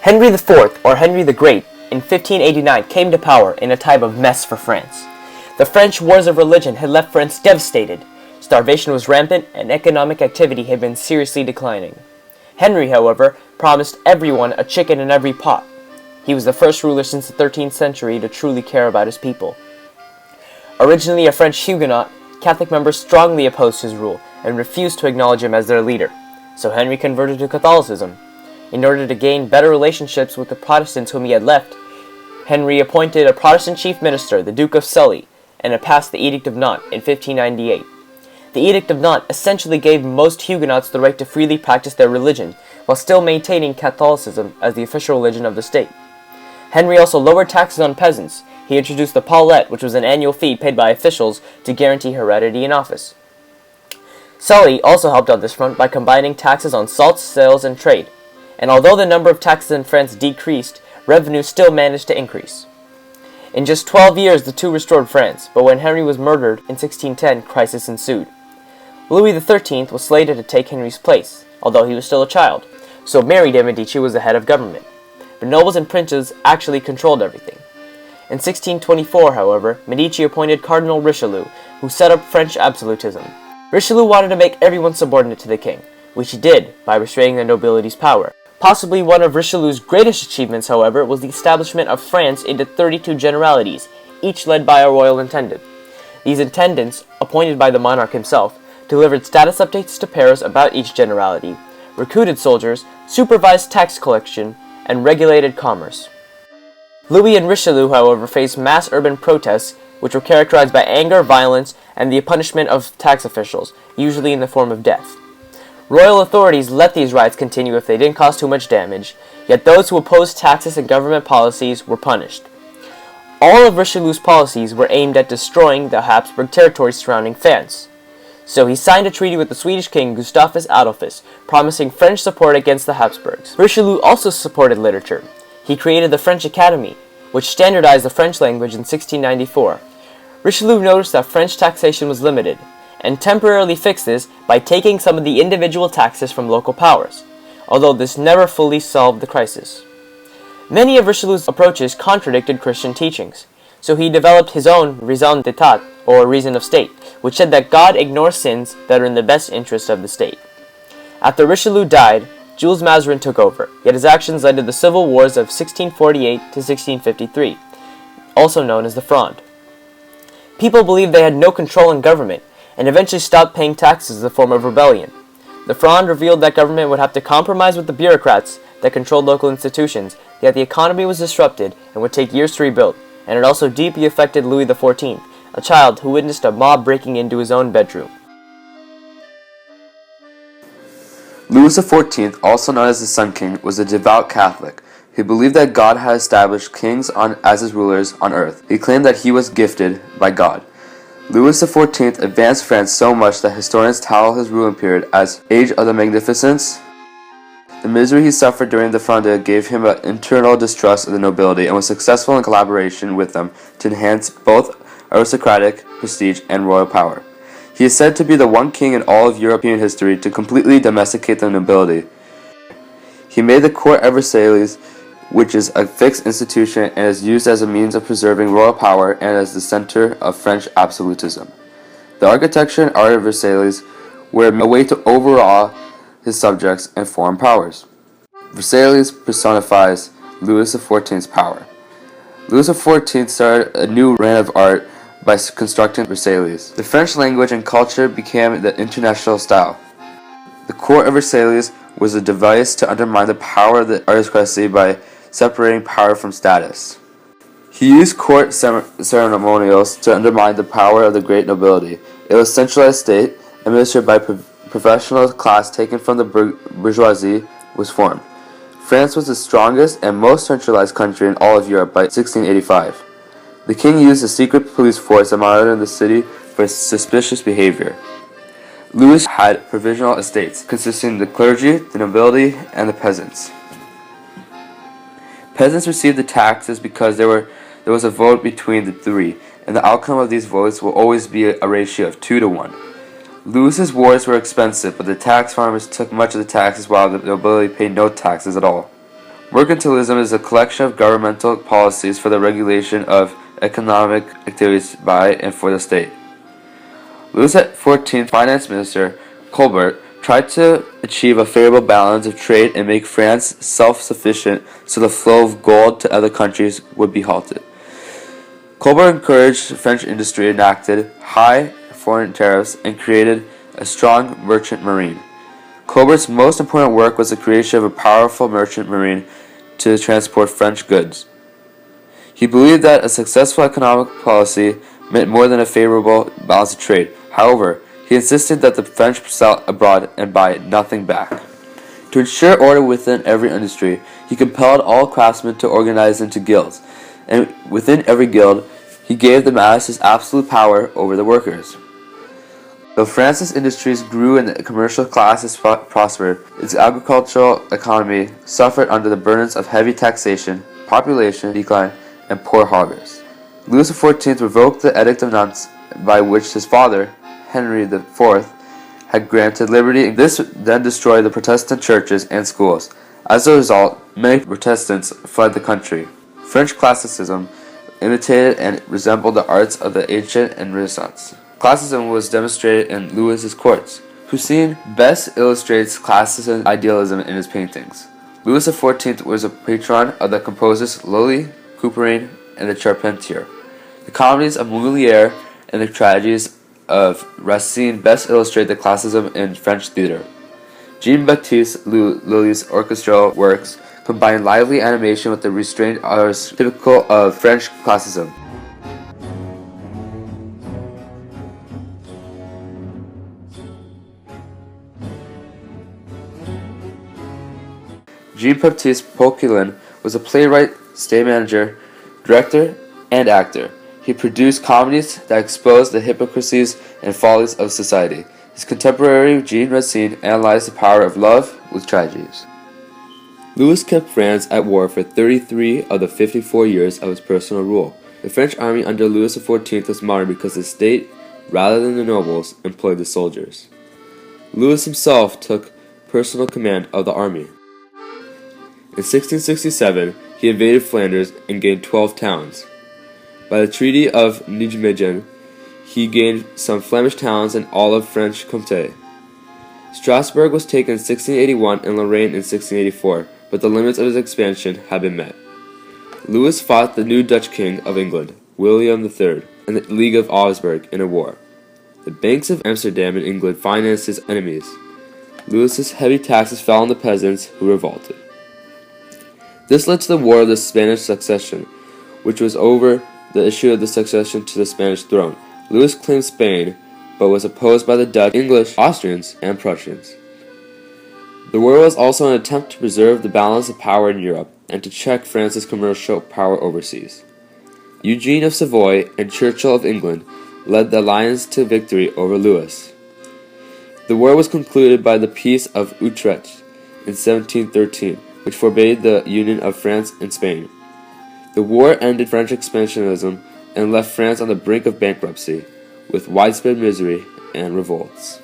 Henry IV, or Henry the Great, in 1589 came to power in a time of mess for France. The French wars of religion had left France devastated. Starvation was rampant, and economic activity had been seriously declining. Henry, however, promised everyone a chicken in every pot. He was the first ruler since the 13th century to truly care about his people. Originally a French Huguenot, Catholic members strongly opposed his rule and refused to acknowledge him as their leader, so Henry converted to Catholicism. In order to gain better relationships with the Protestants whom he had left, Henry appointed a Protestant chief minister, the Duke of Sully, and it passed the Edict of Nantes in 1598. The Edict of Nantes essentially gave most Huguenots the right to freely practice their religion, while still maintaining Catholicism as the official religion of the state. Henry also lowered taxes on peasants. He introduced the paulette, which was an annual fee paid by officials to guarantee heredity in office. Sully also helped on this front by combining taxes on salt sales and trade, and although the number of taxes in France decreased, revenue still managed to increase. In just 12 years, the two restored France, but when Henry was murdered in 1610, crisis ensued. Louis XIII was slated to take Henry's place, although he was still a child, so Mary de' Medici was the head of government. But nobles and princes actually controlled everything. In 1624, however, Medici appointed Cardinal Richelieu, who set up French absolutism. Richelieu wanted to make everyone subordinate to the king, which he did by restraining the nobility's power. Possibly one of Richelieu's greatest achievements, however, was the establishment of France into 32 generalities, each led by a royal intendant. These intendants, appointed by the monarch himself, delivered status updates to Paris about each generality, recruited soldiers, supervised tax collection, and regulated commerce. Louis and Richelieu, however, faced mass urban protests, which were characterized by anger, violence, and the punishment of tax officials, usually in the form of death. Royal authorities let these riots continue if they didn't cause too much damage, yet those who opposed taxes and government policies were punished. All of Richelieu's policies were aimed at destroying the Habsburg territories surrounding France. So he signed a treaty with the Swedish king Gustavus Adolphus, promising French support against the Habsburgs. Richelieu also supported literature. He created the French Academy, which standardized the French language in 1694. Richelieu noticed that French taxation was limited, and temporarily fixed this by taking some of the individual taxes from local powers, although this never fully solved the crisis. Many of Richelieu's approaches contradicted Christian teachings, so he developed his own raison d'etat, or reason of state, which said that God ignores sins that are in the best interest of the state. After Richelieu died, Jules Mazarin took over, yet his actions led to the civil wars of 1648 to 1653, also known as the Fronde. People believed they had no control in government, and eventually stopped paying taxes as a form of rebellion. The Fronde revealed that government would have to compromise with the bureaucrats that controlled local institutions, yet the economy was disrupted and would take years to rebuild, and it also deeply affected Louis XIV, a child who witnessed a mob breaking into his own bedroom. Louis XIV, also known as the Sun King, was a devout Catholic. He believed that God had established kings as his rulers on earth. He claimed that he was gifted by God. Louis XIV advanced France so much that historians title his ruling period as Age of the Magnificence. The misery he suffered during the Fronde gave him an internal distrust of the nobility and was successful in collaboration with them to enhance both aristocratic prestige and royal power. He is said to be the one king in all of European history to completely domesticate the nobility. He made the court of Versailles, which is a fixed institution and is used as a means of preserving royal power and as the center of French absolutism. The architecture and art of Versailles were a way to overawe his subjects and foreign powers. Versailles personifies Louis XIV's power. Louis XIV started a new reign of art by constructing Versailles. The French language and culture became the international style. The court of Versailles was a device to undermine the power of the aristocracy by separating power from status. He used court ceremonials to undermine the power of the great nobility. It was a centralized state, administered by professional class taken from the bourgeoisie, was formed. France was the strongest and most centralized country in all of Europe by 1685. The king used a secret police force that monitored the city for suspicious behavior. Louis had provisional estates, consisting of the clergy, the nobility, and the peasants. Peasants received the taxes because there was a vote between the three, and the outcome of these votes will always be a ratio of 2 to 1. Louis's wars were expensive, but the tax farmers took much of the taxes while the nobility paid no taxes at all. Mercantilism is a collection of governmental policies for the regulation of economic activities by and for the state. Louis XIV finance minister Colbert tried to achieve a favorable balance of trade and make France self-sufficient so the flow of gold to other countries would be halted. Colbert encouraged French industry, enacted high foreign tariffs, and created a strong merchant marine. Colbert's most important work was the creation of a powerful merchant marine to transport French goods. He believed that a successful economic policy meant more than a favorable balance of trade. However, he insisted that the French sell abroad and buy nothing back. To ensure order within every industry, he compelled all craftsmen to organize into guilds, and within every guild, he gave the masses absolute power over the workers. Though France's industries grew and the commercial classes prospered, its agricultural economy suffered under the burdens of heavy taxation, population decline, and poor harvests. Louis XIV revoked the Edict of Nantes, by which his father, Henry IV, had granted liberty. This then destroyed the Protestant churches and schools. As a result, many Protestants fled the country. French classicism imitated and resembled the arts of the ancient and Renaissance. Classicism was demonstrated in Louis's courts. Poussin best illustrates classicism idealism in his paintings. Louis XIV was a patron of the composers Lully, Couperin, and the Charpentier. The comedies of Molière and the tragedies of Racine best illustrate the classicism in French theater. Jean-Baptiste Lully's orchestral works combine lively animation with the restrained hours typical of French classicism. Jean-Baptiste Poquelin was a playwright, stage manager, director, and actor. He produced comedies that exposed the hypocrisies and follies of society. His contemporary Jean Racine analyzed the power of love with tragedies. Louis kept France at war for 33 of the 54 years of his personal rule. The French army under Louis XIV was modern because the state, rather than the nobles, employed the soldiers. Louis himself took personal command of the army. In 1667, he invaded Flanders and gained 12 towns. By the Treaty of Nijmegen, he gained some Flemish towns and all of French Comté. Strasbourg was taken in 1681 and Lorraine in 1684, but the limits of his expansion had been met. Louis fought the new Dutch king of England, William III, and the League of Augsburg in a war. The banks of Amsterdam and England financed his enemies. Louis's heavy taxes fell on the peasants who revolted. This led to the War of the Spanish Succession, which was over the issue of the succession to the Spanish throne. Louis claimed Spain, but was opposed by the Dutch, English, Austrians, and Prussians. The war was also an attempt to preserve the balance of power in Europe and to check France's commercial power overseas. Eugene of Savoy and Churchill of England led the alliance to victory over Louis. The war was concluded by the Peace of Utrecht in 1713, which forbade the union of France and Spain. The war ended French expansionism and left France on the brink of bankruptcy, with widespread misery and revolts.